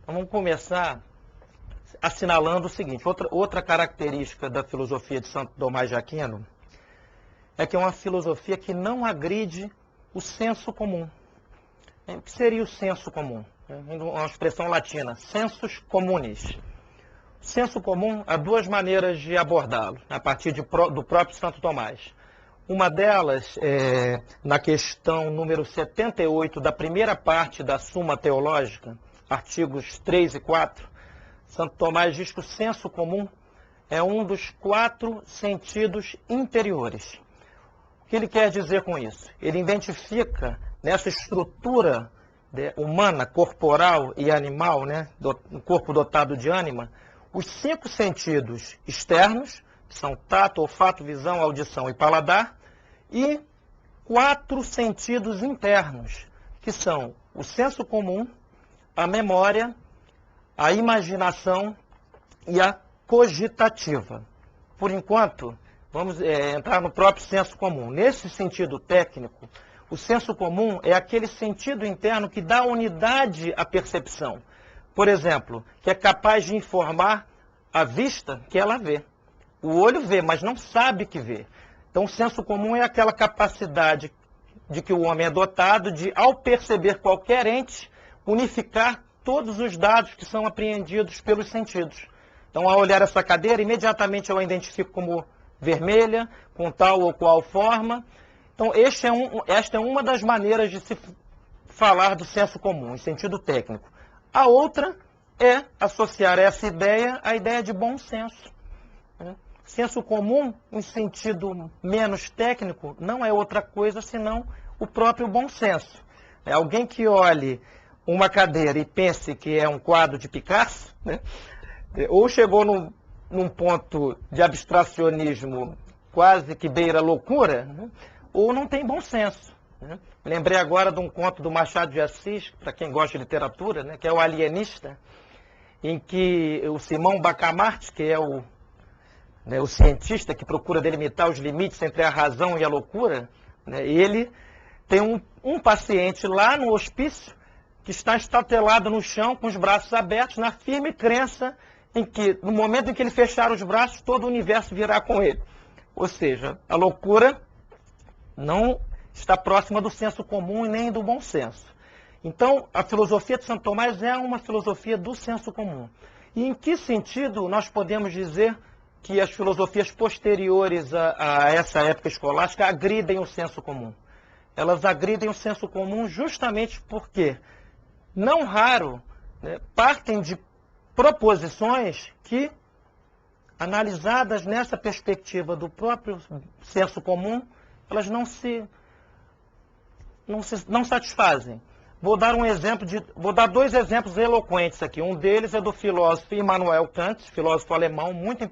Vamos começar assinalando o seguinte: outra característica da filosofia de Santo Tomás de Aquino é que é uma filosofia que não agride o senso comum. O que seria o senso comum? Uma expressão latina, sensus communis. O senso comum, há duas maneiras de abordá-lo, a partir do próprio Santo Tomás. Uma delas é na questão número 78 da primeira parte da Suma Teológica, artigos 3 e 4, Santo Tomás diz que o senso comum é um dos 4 sentidos interiores. O que ele quer dizer com isso? Ele identifica nessa estrutura humana, corporal e animal, um corpo dotado de ânima, os 5 sentidos externos, que são tato, olfato, visão, audição e paladar, e 4 sentidos internos, que são o senso comum, a memória, a imaginação e a cogitativa. Por enquanto, vamos entrar no próprio senso comum. Nesse sentido técnico, o senso comum é aquele sentido interno que dá unidade à percepção. Por exemplo, que é capaz de informar a vista que ela vê. O olho vê, mas não sabe que vê. Então, o senso comum é aquela capacidade de que o homem é dotado de, ao perceber qualquer ente, unificar todos os dados que são apreendidos pelos sentidos. Então, ao olhar essa cadeira, imediatamente eu a identifico como vermelha, com tal ou qual forma. Então, esta é uma das maneiras de se falar do senso comum, em sentido técnico. A outra é associar essa ideia à ideia de bom senso. Senso comum, em sentido menos técnico, não é outra coisa senão o próprio bom senso. Alguém que olhe uma cadeira e pense que é um quadro de Picasso, ou chegou num ponto de abstracionismo quase que beira loucura, ou não tem bom senso. Lembrei agora de um conto do Machado de Assis, para quem gosta de literatura, que é o Alienista, em que o Simão Bacamarte, que é o cientista que procura delimitar os limites entre a razão e a loucura, ele tem um paciente lá no hospício que está estatelado no chão com os braços abertos, na firme crença em que, no momento em que ele fechar os braços, todo o universo virá com ele. Ou seja, a loucura não está próxima do senso comum e nem do bom senso. Então, a filosofia de Santo Tomás é uma filosofia do senso comum. E em que sentido nós podemos dizer que as filosofias posteriores a essa época escolástica agridem o senso comum? Elas agridem o senso comum justamente porque, não raro, partem de proposições que, analisadas nessa perspectiva do próprio senso comum, elas não satisfazem. Vou dar 2 exemplos eloquentes aqui. Um deles é do filósofo Immanuel Kant, filósofo alemão muito importante.